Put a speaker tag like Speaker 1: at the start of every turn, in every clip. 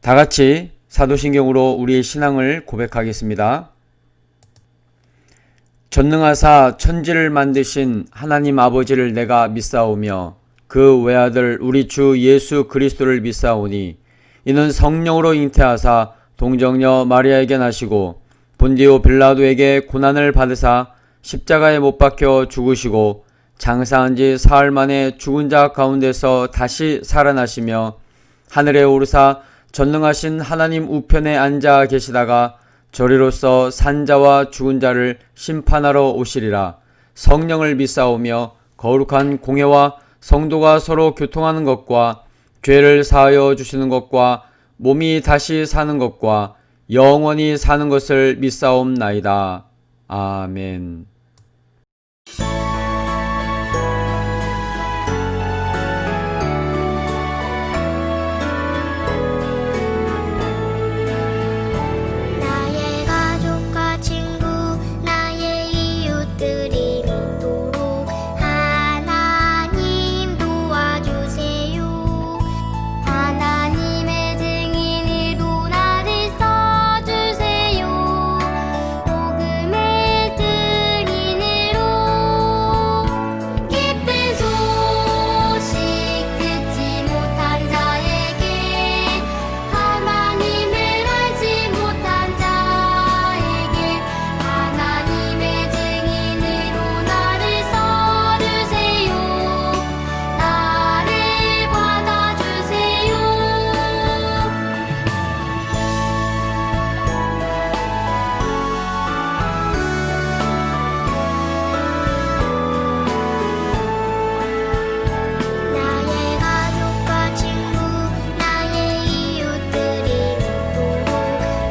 Speaker 1: 다 같이 사도신경으로 우리의 신앙을 고백하겠습니다. 전능하사 천지를 만드신 하나님 아버지를 내가 믿사오며 그 외아들 우리 주 예수 그리스도를 믿사오니 이는 성령으로 잉태하사 동정녀 마리아에게 나시고 본디오 빌라도에게 고난을 받으사 십자가에 못 박혀 죽으시고 장사한 지 사흘 만에 죽은 자 가운데서 다시 살아나시며 하늘에 오르사 전능하신 하나님 우편에 앉아 계시다가 저리로서 산자와 죽은 자를 심판하러 오시리라. 성령을 믿사오며 거룩한 공회와 성도가 서로 교통하는 것과 죄를 사하여 주시는 것과 몸이 다시 사는 것과 영원히 사는 것을 믿사옵나이다. 아멘.
Speaker 2: 나의 가족과 친구 나의 이웃들이 믿도록 하나님 도와주세요. 하나님의 증인으로 나를 써주세요. 복음의 증인으로 기쁜 소식 듣지 못한 자에게 하나님을 알지 못한 자에게 하나님의 증인으로 나를 써주세요. 나를 받아주세요. 나의 가족과 친구 나의 이웃들이 믿도록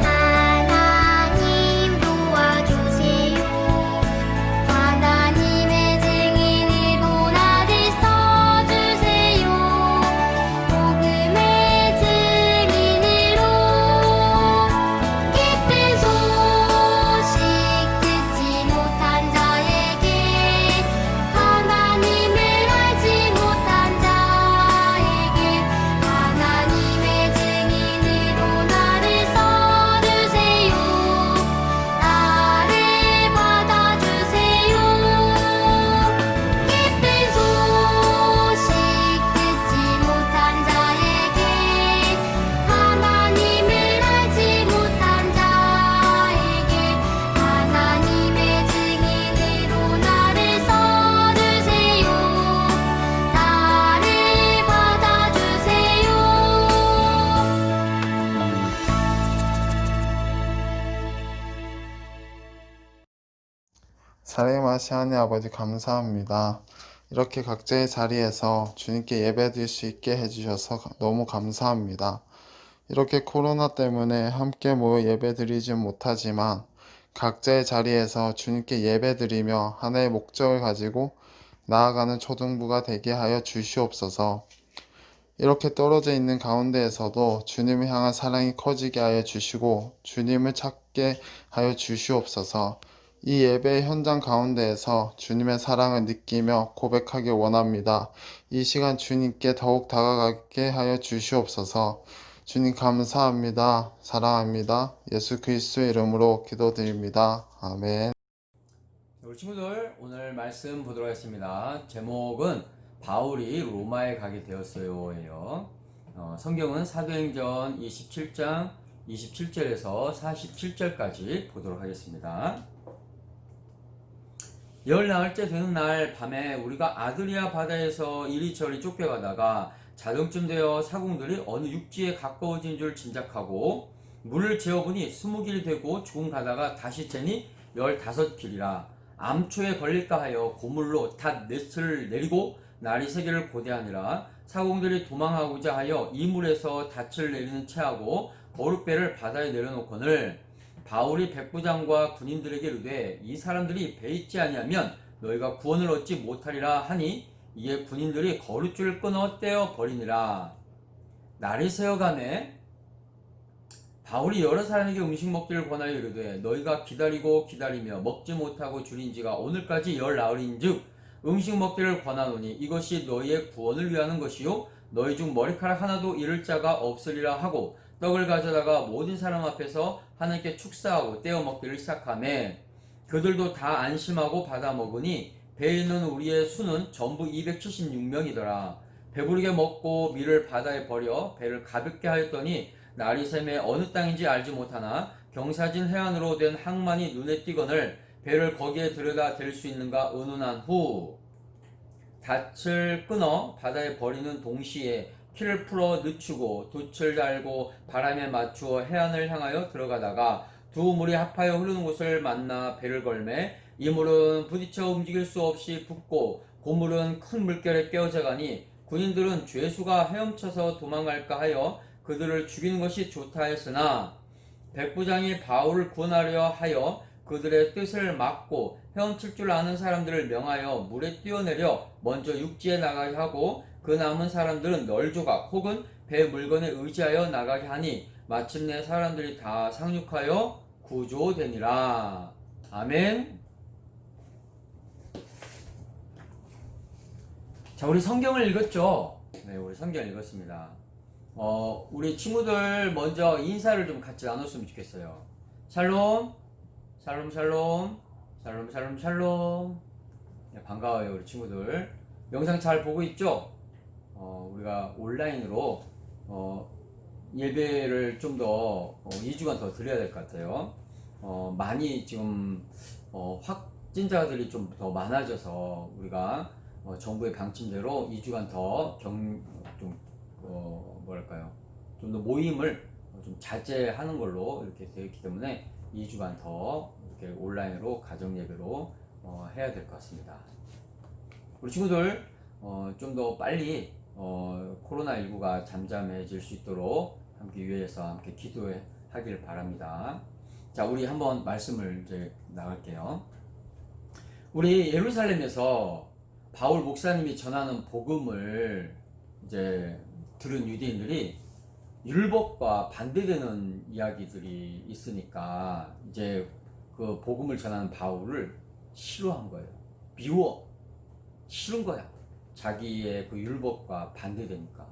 Speaker 2: 하나님 도와주세요. 하나님의 증인으로 나를 써주세요. 복음의 증인으로 기쁜 소식 듣지 못한 자에게 하나님을 알지 못한 자에게 하나님의 증인으로 나를 써주세요. 나를 받아주세요. 기쁜 소식 듣지 못한 자에게 하나님을 알지 못한 자에게 하나님의 증인으로 나를 써주세요. 나를 받아주세요.
Speaker 3: 살인마신 하나님 아버지 감사합니다. 이렇게 각자의 자리에서 주님께 예배드릴 수 있게 해주셔서 너무 감사합니다. 이렇게 코로나 때문에 함께 모여 예배드리지 못하지만 각자의 자리에서 주님께 예배드리며 하나의 목적을 가지고 나아가는 초등부가 되게 하여 주시옵소서. 이렇게 떨어져 있는 가운데에서도 주님을 향한 사랑이 커지게 하여 주시고 주님을 찾게 하여 주시옵소서. 이 예배 현장 가운데에서 주님의 사랑을 느끼며 고백하기 원합니다. 이 시간 주님께 더욱 다가가게 하여 주시옵소서. 주님 감사합니다. 사랑합니다. 예수 그리스도의 이름으로 기도드립니다. 아멘.
Speaker 1: 우리 친구들 오늘 말씀 보도록 하겠습니다. 제목은 바울이 로마에 가게 되었어요 예요. 성경은 사도행전 27장 27절에서 47절까지 보도록 하겠습니다. 열나흘째 되는 날 밤에 우리가 아드리아 바다에서 이리저리 쫓겨가다가 자정쯤 되어 사공들이 어느 육지에 가까워진 줄 짐작하고 물을 재어보니 20길이 되고 조금 가다가 다시 재니 15길이라 암초에 걸릴까 하여 고물로 닷 넷을 내리고 날이 새기를 고대하니라. 사공들이 도망하고자 하여 이물에서 닻을 내리는 채하고 거룻배를 바다에 내려놓거늘 바울이 백부장과 군인들에게 이르되 이 사람들이 배 있지 아니하면 너희가 구원을 얻지 못하리라 하니 이에 군인들이 거룻줄을 끊어 떼어 버리니라. 날이 새어가매 바울이 여러 사람에게 음식 먹기를 권하여 이르되 너희가 기다리고 기다리며 먹지 못하고 줄인 지가 오늘까지 열나흘인즉 음식 먹기를 권하노니 이것이 너희의 구원을 위하는 것이요 너희 중 머리카락 하나도 잃을 자가 없으리라 하고 떡을 가져다가 모든 사람 앞에서 하나님께 축사하고 떼어 먹기를 시작하매 그들도 다 안심하고 받아 먹으니 배에 있는 우리의 수는 전부 276명이더라. 배부르게 먹고 밀을 바다에 버려 배를 가볍게 하였더니 날이 새매 어느 땅인지 알지 못하나 경사진 해안으로 된 항만이 눈에 띄거늘 배를 거기에 들여다 댈 수 있는가 의논한 후 닻을 끊어 바다에 버리는 동시에 키를 풀어 늦추고 돛을 달고 바람에 맞추어 해안을 향하여 들어가다가 두 물이 합하여 흐르는 곳을 만나 배를 걸매 이 물은 부딪혀 움직일 수 없이 붓고 고물은 큰 물결에 깨어져 가니 군인들은 죄수가 헤엄쳐서 도망갈까 하여 그들을 죽이는 것이 좋다 했으나 백부장이 바울을 구원하려 하여 그들의 뜻을 막고 헤엄칠 줄 아는 사람들을 명하여 물에 뛰어내려 먼저 육지에 나가게 하고 그 남은 사람들은 널조각 혹은 배 물건에 의지하여 나가게 하니 마침내 사람들이 다 상륙하여 구조되니라. 아멘. 자, 우리 성경을 읽었죠? 네, 우리 성경을 읽었습니다. 우리 친구들 먼저 인사를 좀 같이 나눴으면 좋겠어요. 샬롬, 샬롬, 샬롬, 샬롬, 샬롬, 샬롬. 네, 반가워요, 우리 친구들. 영상 잘 보고 있죠? 우리가 온라인으로, 예배를 좀 더, 2주간 더 드려야 될 것 같아요. 많이 지금, 확진자들이 좀 더 많아져서 우리가, 정부의 방침대로 2주간 더 뭐랄까요. 좀 더 모임을 좀 자제하는 걸로 이렇게 되어 있기 때문에 2주간 더 이렇게 온라인으로 가정예배로 해야 될 것 같습니다. 우리 친구들, 좀 더 빨리, 코로나19가 잠잠해질 수 있도록 함께 위해서 함께 기도하기를 바랍니다. 자, 우리 한번 말씀을 이제 나갈게요. 우리 예루살렘에서 바울 목사님이 전하는 복음을 이제 들은 유대인들이 율법과 반대되는 이야기들이 있으니까 이제 그 복음을 전하는 바울을 싫어한 거예요. 미워. 싫은 거야. 자기의 그 율법과 반대되니까.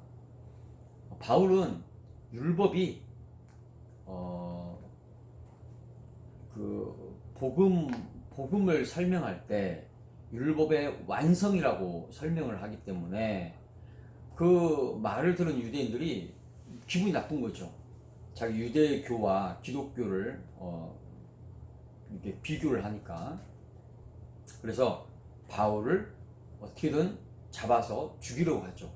Speaker 1: 바울은 율법이 그 복음을 설명할 때 율법의 완성이라고 설명을 하기 때문에 그 말을 들은 유대인들이 기분이 나쁜 거죠. 자기 유대교와 기독교를 이렇게 비교를 하니까. 그래서 바울을 어떻게든 잡아서 죽이려고 하죠.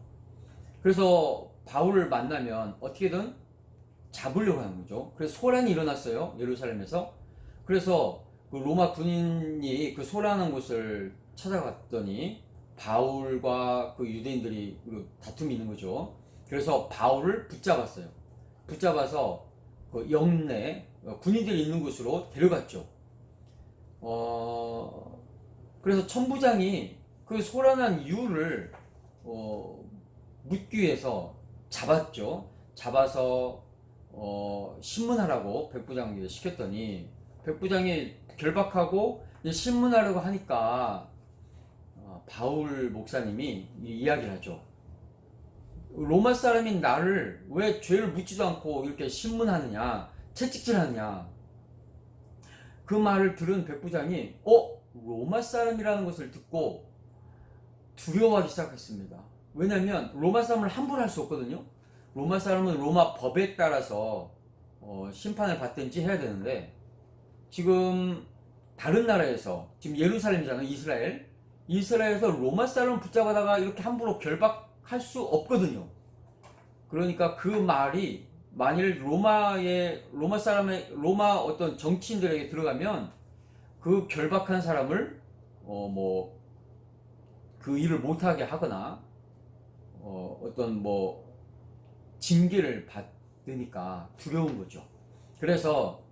Speaker 1: 그래서 바울을 만나면 어떻게든 잡으려고 하는 거죠. 그래서 소란이 일어났어요, 예루살렘에서. 그래서 그 로마 군인이 그 소란한 곳을 찾아갔더니 바울과 그 유대인들이 다툼이 있는 거죠. 그래서 바울을 붙잡았어요. 붙잡아서 그 영내 군인들이 있는 곳으로 데려갔죠. 그래서 천부장이 그 소란한 이유를 묻기 위해서 잡았죠. 잡아서 신문하라고 백부장에게 시켰더니 백부장이 결박하고 신문하려고 하니까 바울 목사님이 이야기를 하죠. 로마 사람인 나를 왜 죄를 묻지도 않고 이렇게 신문하느냐, 채찍질하느냐. 그 말을 들은 백부장이 로마 사람이라는 것을 듣고 두려워하기 시작했습니다. 왜냐하면 로마 사람을 함부로 할 수 없거든요. 로마 사람은 로마 법에 따라서 심판을 받든지 해야 되는데 지금 다른 나라에서 지금 예루살렘이잖아요. 이스라엘에서 로마 사람을 붙잡아다가 이렇게 함부로 결박할 수 없거든요. 그러니까 그 말이 만일 로마 어떤 정치인들에게 들어가면 그 결박한 사람을 그 일을 못하게 하거나 어떤 징계를 받으니까 두려운 거죠. 그래서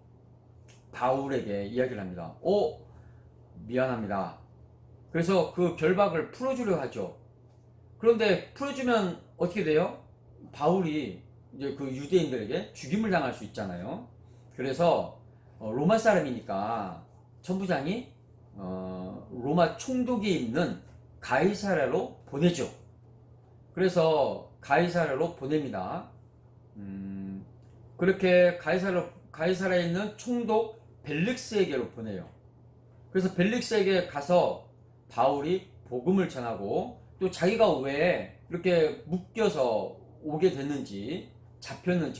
Speaker 1: 바울에게 이야기를 합니다. 미안합니다. 그래서 그 결박을 풀어주려 하죠. 그런데 풀어주면 어떻게 돼요? 바울이 이제 그 유대인들에게 죽임을 당할 수 있잖아요. 그래서 로마 사람이니까 천부장이 로마 총독이 있는 가이사랴로 보내죠. 그래서 가이사랴로 보냅니다. 그렇게 가이사랴에 있는 총독 벨릭스에게로 보내요. 그래서 벨릭스에게 가서 바울이 복음을 전하고 또 자기가 왜 이렇게 묶여서 오게 됐는지,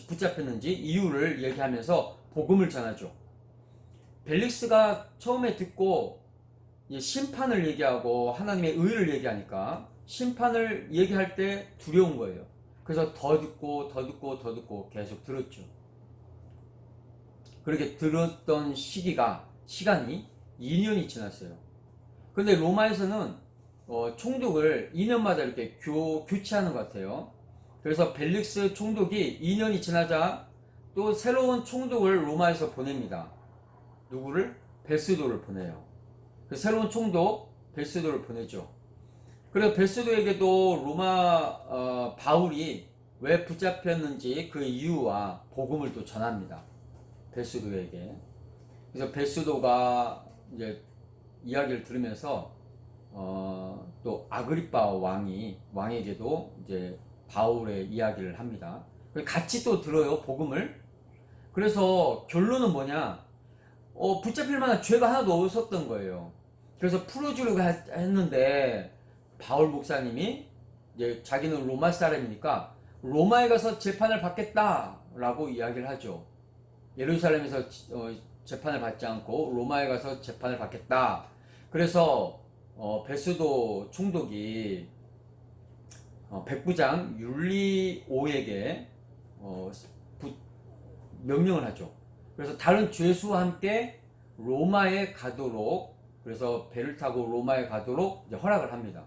Speaker 1: 붙잡혔는지 이유를 얘기하면서 복음을 전하죠. 벨릭스가 처음에 듣고 심판을 얘기하고 하나님의 의를 얘기하니까 심판을 얘기할 때 두려운 거예요. 그래서 더 듣고 계속 들었죠. 그렇게 들었던 시간이 2년이 지났어요. 근데 로마에서는 총독을 2년마다 이렇게 교체하는 것 같아요. 그래서 벨릭스 총독이 2년이 지나자 또 새로운 총독을 로마에서 보냅니다. 누구를? 베스도를 보내요. 그 새로운 총독 베스도를 보내죠. 그래서 베스도에게도 바울이 왜 붙잡혔는지 그 이유와 복음을 또 전합니다. 베스도에게. 그래서 베스도가 이제 이야기를 들으면서 또 아그리파 왕에게도 이제 바울의 이야기를 합니다. 같이 또 들어요, 복음을. 그래서 결론은 뭐냐? 붙잡힐 만한 죄가 하나도 없었던 거예요. 그래서 풀어주려고 했는데 바울 목사님이 이제 자기는 로마 사람이니까 로마에 가서 재판을 받겠다라고 이야기를 하죠. 예루살렘에서 재판을 받지 않고 로마에 가서 재판을 받겠다. 그래서 베스도 총독이 백부장 율리오에게 명령을 하죠. 그래서 다른 죄수와 함께 로마에 가도록, 그래서 배를 타고 로마에 가도록 이제 허락을 합니다.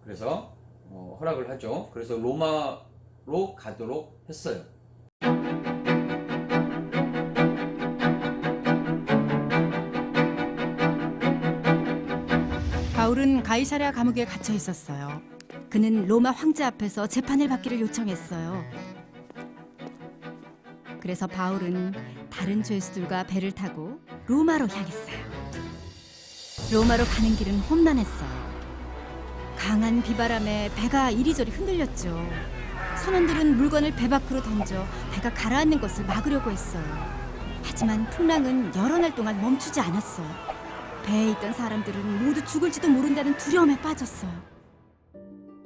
Speaker 1: 그래서 허락을 하죠. 그래서 로마로 가도록 했어요.
Speaker 4: 바울은 가이사랴 감옥에 갇혀 있었어요. 그는 로마 황제 앞에서 재판을 받기를 요청했어요. 그래서 바울은 다른 죄수들과 배를 타고 로마로 향했어요. 로마로 가는 길은 험난했어요. 강한 비바람에 배가 이리저리 흔들렸죠. 선원들은 물건을 배 밖으로 던져 배가 가라앉는 것을 막으려고 했어요. 하지만 풍랑은 여러 날 동안 멈추지 않았어요. 배에 있던 사람들은 모두 죽을지도 모른다는 두려움에 빠졌어요.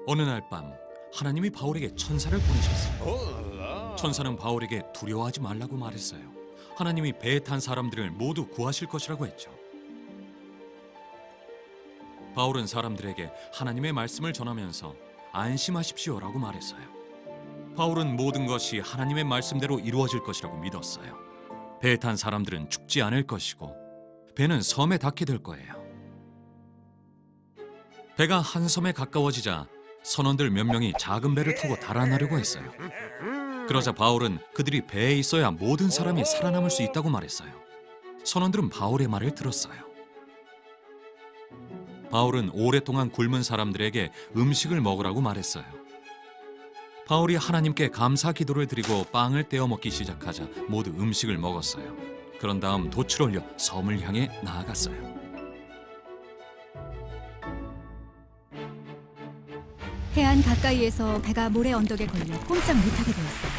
Speaker 5: 어느 날 밤 하나님이 바울에게 천사를 보내셨어요. 천사는 바울에게 두려워하지 말라고 말했어요. 하나님이 배에 탄 사람들을 모두 구하실 것이라고 했죠. 바울은 사람들에게 하나님의 말씀을 전하면서 안심하십시오라고 말했어요. 바울은 모든 것이 하나님의 말씀대로 이루어질 것이라고 믿었어요. 배에 탄 사람들은 죽지 않을 것이고 배는 섬에 닿게 될 거예요. 배가 한 섬에 가까워지자 선원들 몇 명이 작은 배를 타고 달아나려고 했어요. 그러자 바울은 그들이 배에 있어야 모든 사람이 살아남을 수 있다고 말했어요. 선원들은 바울의 말을 들었어요. 바울은 오랫동안 굶은 사람들에게 음식을 먹으라고 말했어요. 바울이 하나님께 감사 기도를 드리고 빵을 떼어 먹기 시작하자 모두 음식을 먹었어요. 그런 다음 돛을 올려 섬을 향해 나아갔어요.
Speaker 4: 해안 가까이에서 배가 모래 언덕에 걸려 꼼짝 못하게 되었어요.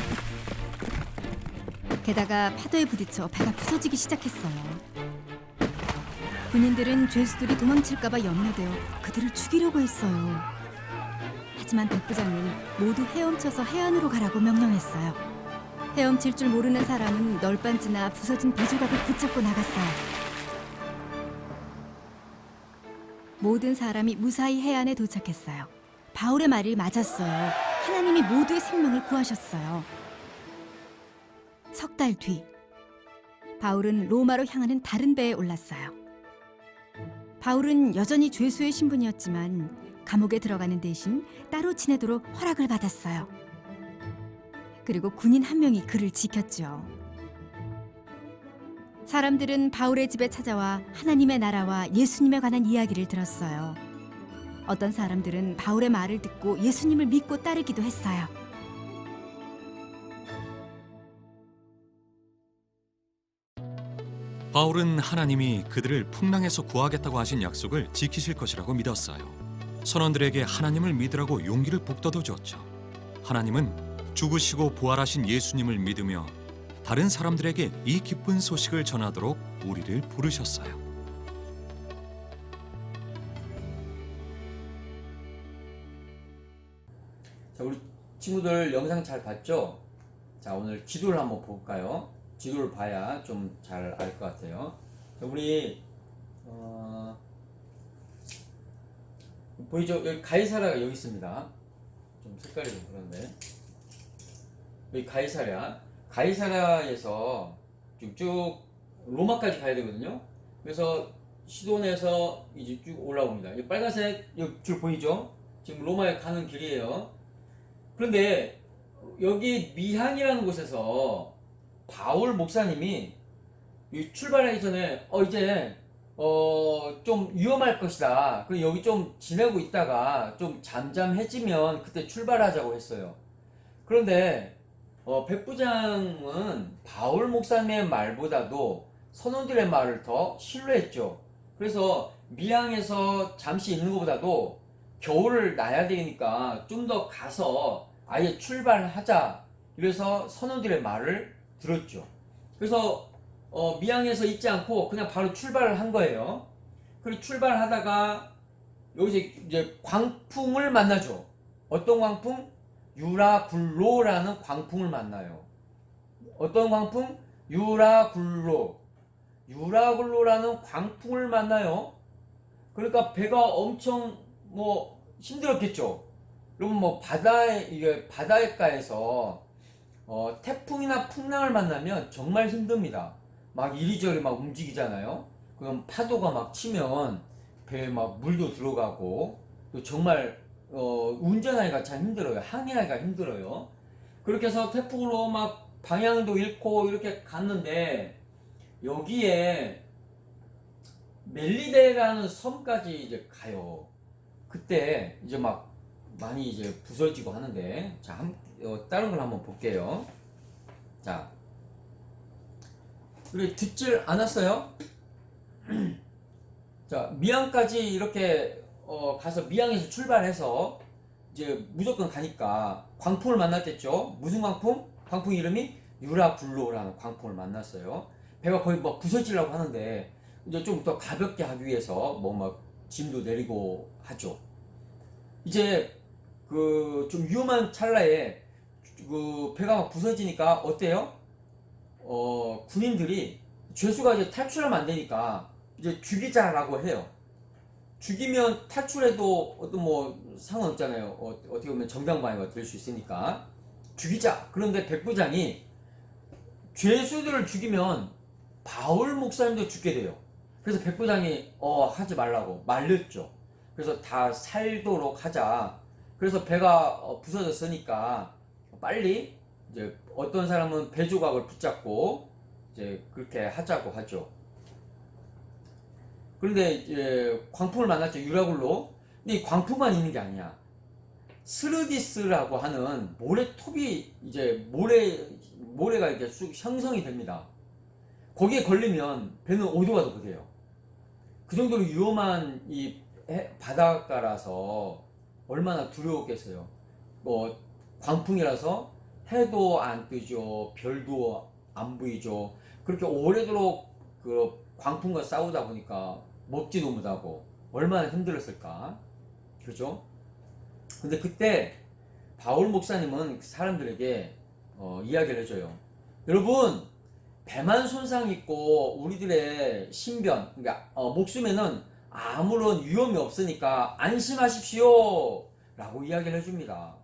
Speaker 4: 게다가 파도에 부딪혀 배가 부서지기 시작했어요. 군인들은 죄수들이 도망칠까봐 염려되어 그들을 죽이려고 했어요. 하지만 백부장은 모두 헤엄쳐서 해안으로 가라고 명령했어요. 헤엄칠 줄 모르는 사람은 널빤지나 부서진 배조각을 붙잡고 나갔어요. 모든 사람이 무사히 해안에 도착했어요. 바울의 말이 맞았어요. 하나님이 모두의 생명을 구하셨어요. 석 달 뒤, 바울은 로마로 향하는 다른 배에 올랐어요. 바울은 여전히 죄수의 신분이었지만 감옥에 들어가는 대신 따로 지내도록 허락을 받았어요. 그리고 군인 한 명이 그를 지켰죠. 사람들은 바울의 집에 찾아와 하나님의 나라와 예수님에 관한 이야기를 들었어요. 어떤 사람들은 바울의 말을 듣고 예수님을 믿고 따르기도 했어요.
Speaker 5: 바울은 하나님이 그들을 풍랑에서 구하겠다고 하신 약속을 지키실 것이라고 믿었어요. 선원들에게 하나님을 믿으라고 용기를 북돋워 줬죠. 하나님은 죽으시고 부활하신 예수님을 믿으며 다른 사람들에게 이 기쁜 소식을 전하도록 우리를 부르셨어요.
Speaker 1: 자, 우리 친구들 영상 잘 봤죠? 자, 오늘 지도를 한번 볼까요? 지도를 봐야 좀 잘 알 것 같아요. 자, 우리 보이죠? 여기 가이사랴가 여기 있습니다. 좀 색깔이 좀 그런데 여기 가이사랴에서 쭉쭉 로마까지 가야 되거든요. 그래서 시돈에서 이제 쭉 올라옵니다. 이 빨간색 여기 줄 보이죠? 지금 로마에 가는 길이에요. 그런데 여기 미항이라는 곳에서 바울 목사님이 출발하기 전에 이제 좀 위험할 것이다. 그리고 여기 좀 지내고 있다가 좀 잠잠해지면 그때 출발하자고 했어요. 그런데 백부장은 바울 목사님의 말보다도 선원들의 말을 더 신뢰했죠. 그래서 미항에서 잠시 있는 것보다도 겨울을 나야 되니까 좀 더 가서 아예 출발하자. 이래서 선원들의 말을 들었죠. 그래서 미항에서 있지 않고 그냥 바로 출발을 한 거예요. 그리고 출발하다가 여기서 이제 광풍을 만나죠. 어떤 광풍? 유라굴로라는 광풍을 만나요. 어떤 광풍? 유라굴로라는 광풍을 만나요. 그러니까 배가 엄청 힘들었겠죠. 여러분 바닷가에서 태풍이나 풍랑을 만나면 정말 힘듭니다. 막 이리저리 막 움직이잖아요. 그럼 파도가 막 치면 배에 막 물도 들어가고 정말 운전하기가 참 힘들어요. 항해하기가 힘들어요. 그렇게 해서 태풍으로 막 방향도 잃고 이렇게 갔는데 여기에 멜리데라는 섬까지 이제 가요. 그때 이제 막 많이 이제 부서지고 하는데 자, 다른 걸 한번 볼게요. 자, 우리 듣질 않았어요? 자, 미항까지 이렇게 가서 미항에서 출발해서 이제 무조건 가니까 광풍을 만났겠죠. 무슨 광풍? 광풍 이름이 유라굴로라는 광풍을 만났어요. 배가 거의 막 부서지려고 하는데 이제 좀 더 가볍게 하기 위해서 막 짐도 내리고 하죠. 이제 좀 위험한 찰나에 배가 막 부서지니까 어때요? 군인들이 죄수가 이제 탈출하면 안 되니까 이제 죽이자라고 해요. 죽이면 탈출해도 상관없잖아요. 어떻게 보면 정당방위가 될 수 있으니까 죽이자. 그런데 백부장이 죄수들을 죽이면 바울 목사님도 죽게 돼요. 그래서 백부장이 하지 말라고 말렸죠. 그래서 다 살도록 하자. 그래서 배가 부서졌으니까 빨리 이제 어떤 사람은 배 조각을 붙잡고 이제 그렇게 하자고 하죠. 그런데 이제 광풍을 만났죠. 유라굴로. 근데 이 광풍만 있는 게 아니야. 스르디스라고 하는 모래톱이 이제 모래가 이렇게 쑥 형성이 됩니다. 거기에 걸리면 배는 어디 가도 못해요. 그 정도로 위험한 이 바닷가라서 얼마나 두려웠겠어요. 광풍이라서 해도 안 뜨죠. 별도 안 보이죠. 그렇게 오래도록 그 광풍과 싸우다 보니까 먹지도 못하고 얼마나 힘들었을까. 그렇죠? 근데 그때 바울 목사님은 사람들에게 이야기를 해줘요. 여러분, 배만 손상 있고 우리들의 신변, 그러니까 목숨에는 아무런 위험이 없으니까 안심하십시오 라고 이야기를 해줍니다.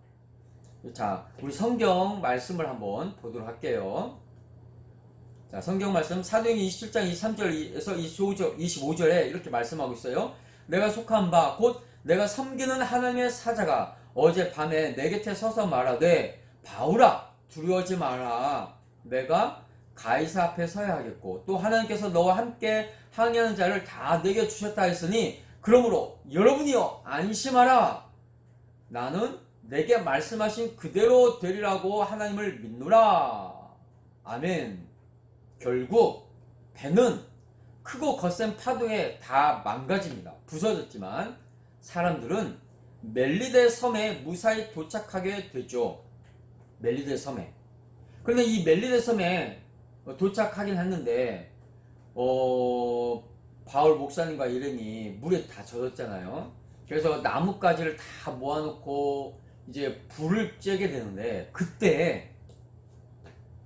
Speaker 1: 자, 우리 성경 말씀을 한번 보도록 할게요. 자, 성경 말씀 사도행전 27장 23절에서 25절에 이렇게 말씀하고 있어요. 내가 속한 바 곧 내가 섬기는 하나님의 사자가 어젯밤에 내 곁에 서서 말하되 바울아 두려워하지 마라. 내가 가이사 앞에 서야 하겠고 또 하나님께서 너와 함께 항해하는 자를 다 내게 주셨다 했으니 그러므로 여러분이여 안심하라. 나는 내게 말씀하신 그대로 되리라고 하나님을 믿노라. 아멘. 결국 배는 크고 거센 파도에 다 망가집니다. 부서졌지만 사람들은 멜리데 섬에 무사히 도착하게 되죠. 멜리데 섬에. 그런데 이 멜리데 섬에 도착하긴 했는데 바울 목사님과 일행이 물에 다 젖었잖아요. 그래서 나뭇가지를 다 모아놓고 이제 불을 쬐게 되는데, 그때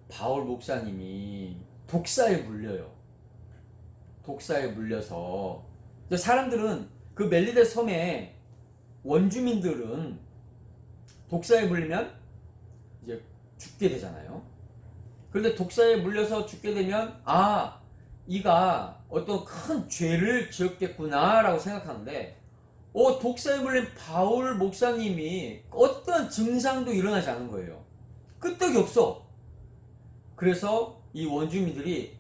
Speaker 1: 바울 목사님이 독사에 물려요. 독사에 물려서 사람들은 그 멜리데 섬에 원주민들은 독사에 물리면 이제 죽게 되잖아요. 그런데 독사에 물려서 죽게 되면 이가 어떤 큰 죄를 지었겠구나 라고 생각하는데, 독사에 물린 바울 목사님이 어떤 증상도 일어나지 않은 거예요. 끄떡이 없어. 그래서 이 원주민들이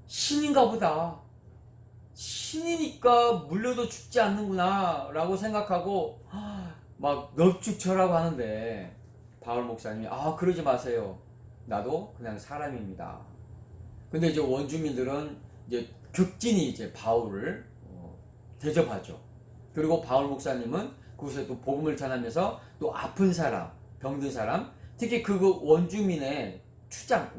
Speaker 1: 신인가 보다, 신이니까 물려도 죽지 않는구나 라고 생각하고 막 넙죽쳐라고 하는데, 바울 목사님이 그러지 마세요. 나도 그냥 사람입니다. 근데 이제 원주민들은 이제 극진히 이제 바울을 대접하죠. 그리고 바울 목사님은 그곳에 또 복음을 전하면서 또 아픈 사람, 병든 사람, 특히 그 원주민의 추장,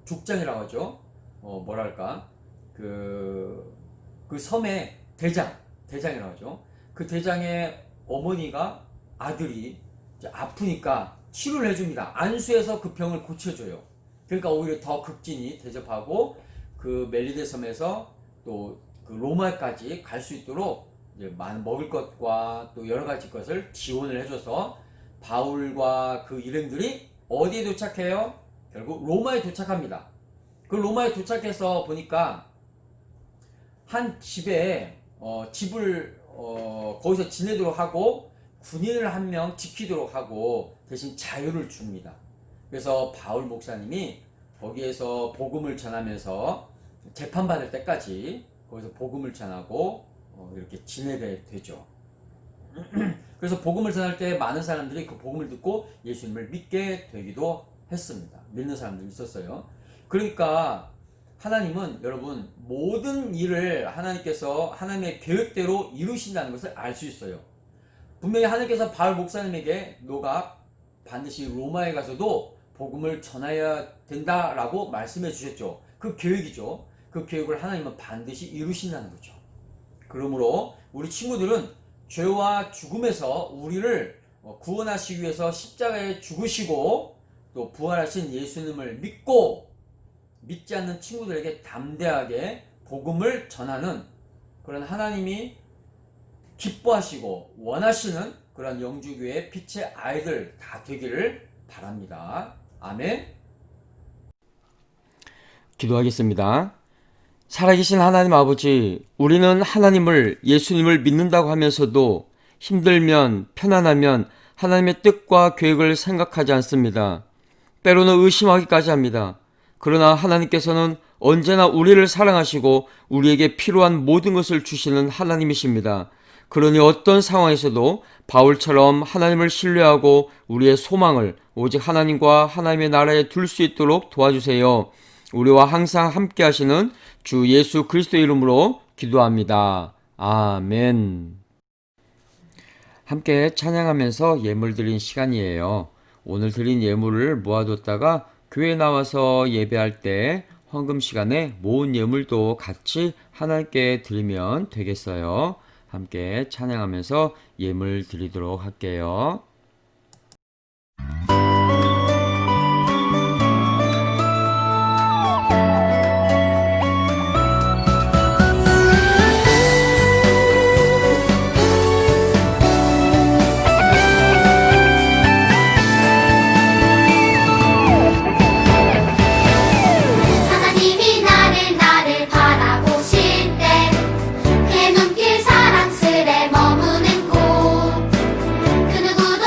Speaker 1: 족장이라고 하죠. 뭐랄까, 그 섬의 대장이라고 하죠. 그 대장의 어머니가 아들이 이제 아프니까 치료를 해줍니다. 안수해서 그 병을 고쳐줘요. 그러니까 오히려 더 극진히 대접하고, 그 멜리데 섬에서 또 그 로마까지 갈 수 있도록 이제 많은 먹을 것과 또 여러 가지 것을 지원을 해줘서 바울과 그 일행들이 어디에 도착해요? 결국 로마에 도착합니다. 그 로마에 도착해서 보니까 한 집에 집을 거기서 지내도록 하고, 군인을 한 명 지키도록 하고 대신 자유를 줍니다. 그래서 바울 목사님이 거기에서 복음을 전하면서 재판받을 때까지 거기서 복음을 전하고 이렇게 지내게 되죠. 그래서 복음을 전할 때 많은 사람들이 그 복음을 듣고 예수님을 믿게 되기도 했습니다. 믿는 사람들이 있었어요. 그러니까 하나님은, 여러분, 모든 일을 하나님께서 하나님의 계획대로 이루신다는 것을 알 수 있어요. 분명히 하나님께서 바울 목사님에게 너가 반드시 로마에 가서도 복음을 전해야 된다라고 말씀해 주셨죠. 그 계획이죠. 그 계획을 하나님은 반드시 이루신다는 거죠. 그러므로 우리 친구들은 죄와 죽음에서 우리를 구원하시기 위해서 십자가에 죽으시고 또 부활하신 예수님을 믿지 않는 친구들에게 담대하게 복음을 전하는 그런 하나님이 기뻐하시고 원하시는 그런 영주교회 빛의 아이들 다 되기를 바랍니다. 아멘.
Speaker 6: 기도하겠습니다. 살아계신 하나님 아버지, 우리는 하나님을, 예수님을 믿는다고 하면서도 힘들면, 편안하면 하나님의 뜻과 계획을 생각하지 않습니다. 때로는 의심하기까지 합니다. 그러나 하나님께서는 언제나 우리를 사랑하시고 우리에게 필요한 모든 것을 주시는 하나님이십니다. 그러니 어떤 상황에서도 바울처럼 하나님을 신뢰하고 우리의 소망을 오직 하나님과 하나님의 나라에 둘 수 있도록 도와주세요. 우리와 항상 함께 하시는 주 예수 그리스도의 이름으로 기도합니다. 아멘. 함께 찬양하면서 예물 드린 시간이에요. 오늘 드린 예물을 모아뒀다가 교회 나와서 예배할 때 헌금 시간에 모은 예물도 같이 하나님께 드리면 되겠어요. 함께 찬양하면서 예물 드리도록 할게요.
Speaker 2: 하나님이 나를 바라보실 때 그의 눈길 사랑스레 머무는 곳 그 누구도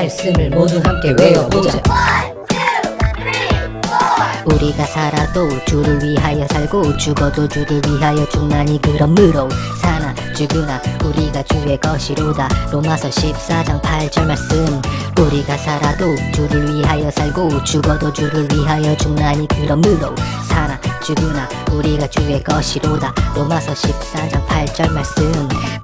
Speaker 7: 말씀을 모두 함께 외워보자. 우리가 살아도 주를 위하여 살고 죽어도 주를 위하여 죽나니 그러므로 사나 죽으나 우리가 주의 것이로다. 로마서 14장 8절 말씀. 우리가 살아도 주를 위하여 살고 죽어도 주를 위하여 죽나니 그러므로 사나 죽으나 우리가 주의 것이로다. 로마서 14장 8절 말씀.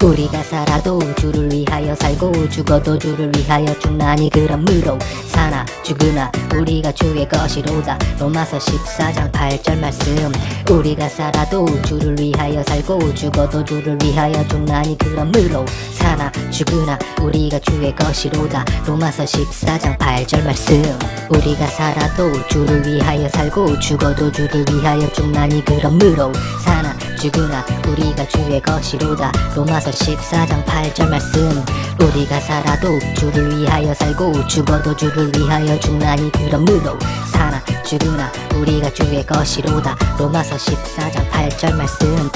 Speaker 7: 우리가 살아도 주를 위하여 살고 죽어도 주를 위하여 죽나니 그러므로 사나 죽으나 우리가 주의 것이로다. 로마서 14장 8절 말씀. 우리가 살아도 주를 위하여 살고 죽어도 주를 위하여 죽나니 그러므로 사나 죽으나 우리가 주의 것이로다. 로마서 14장 8절 말씀. 우리가 살아도 주를 위하여 살고 죽어도 주를 위하여 죽나니 그러므로 사나 죽으나 우리가 주의 것이로다. 로마서 14장 8절 말씀. 우리가 살아도 주를 위하여 살고 죽어도 주를 위하여 죽나니 그러므로 사나 죽으나 우리가 주의 것이로다. 로마서 14장 8절 말씀.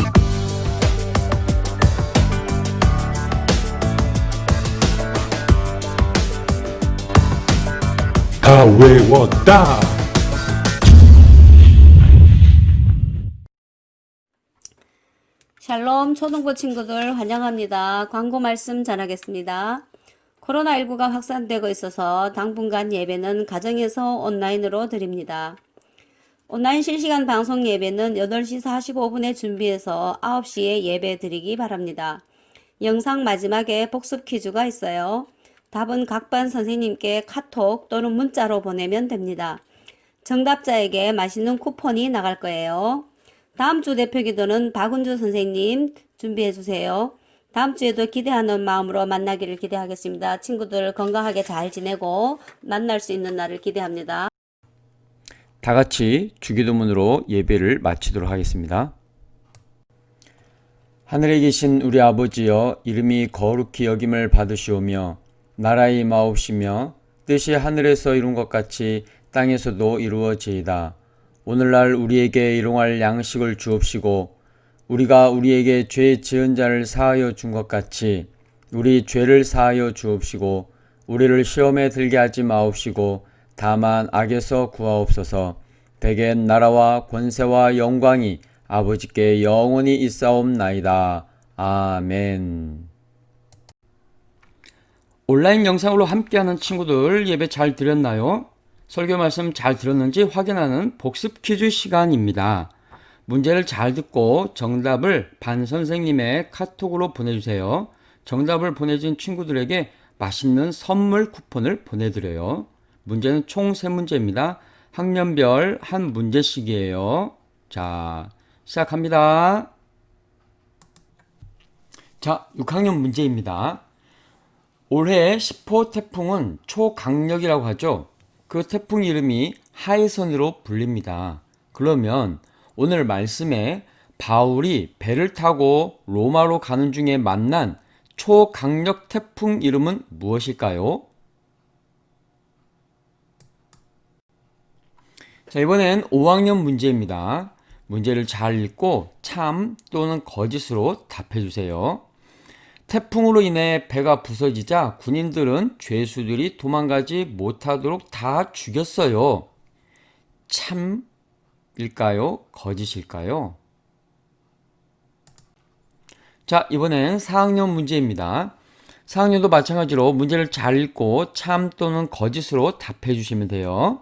Speaker 8: 다 외웠다.
Speaker 9: 샬롬 초등부 친구들 환영합니다. 광고 말씀 전하겠습니다. 코로나19가 확산되고 있어서 당분간 예배는 가정에서 온라인으로 드립니다. 온라인 실시간 방송 예배는 8시 45분에 준비해서 9시에 예배 드리기 바랍니다. 영상 마지막에 복습 퀴즈가 있어요. 답은 각 반 선생님께 카톡 또는 문자로 보내면 됩니다. 정답자에게 맛있는 쿠폰이 나갈 거예요. 다음 주 대표 기도는 박은주 선생님 준비해 주세요. 다음 주에도 기대하는 마음으로 만나기를 기대하겠습니다. 친구들 건강하게 잘 지내고 만날 수 있는 날을 기대합니다.
Speaker 1: 다 같이 주기도문으로 예배를 마치도록 하겠습니다. 하늘에 계신 우리 아버지여, 이름이 거룩히 여김을 받으시오며 나라의 마옵시며 뜻이 하늘에서 이룬 것 같이 땅에서도 이루어지이다. 오늘날 우리에게 일용할 양식을 주옵시고 우리가 우리에게 죄 지은 자를 사하여 준 것 같이 우리 죄를 사하여 주옵시고 우리를 시험에 들게 하지 마옵시고 다만 악에서 구하옵소서. 대개 나라와 권세와 영광이 아버지께 영원히 있사옵나이다. 아멘.
Speaker 6: 온라인 영상으로 함께하는 친구들 예배 잘 드렸나요? 설교 말씀 잘 들었는지 확인하는 복습 퀴즈 시간입니다. 문제를 잘 듣고 정답을 반 선생님의 카톡으로 보내주세요. 정답을 보내준 친구들에게 맛있는 선물 쿠폰을 보내드려요. 문제는 총 3문제입니다. 학년별 한 문제씩이에요. 자, 시작합니다. 자, 6학년 문제입니다. 올해 10호 태풍은 초강력이라고 하죠. 그 태풍 이름이 하이선으로 불립니다. 그러면 오늘 말씀에 바울이 배를 타고 로마로 가는 중에 만난 초강력 태풍 이름은 무엇일까요? 자, 이번엔 5학년 문제입니다. 문제를 잘 읽고 참 또는 거짓으로 답해 주세요. 태풍으로 인해 배가 부서지자 군인들은 죄수들이 도망가지 못하도록 다 죽였어요. 참일까요? 거짓일까요? 자, 이번엔 4학년 문제입니다. 4학년도 마찬가지로 문제를 잘 읽고 참 또는 거짓으로 답해 주시면 돼요.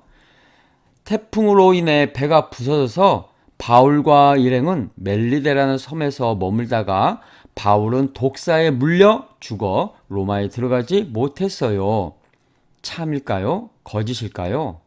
Speaker 6: 태풍으로 인해 배가 부서져서 바울과 일행은 멜리데라는 섬에서 머물다가 바울은 독사에 물려 죽어 로마에 들어가지 못했어요. 참일까요? 거짓일까요?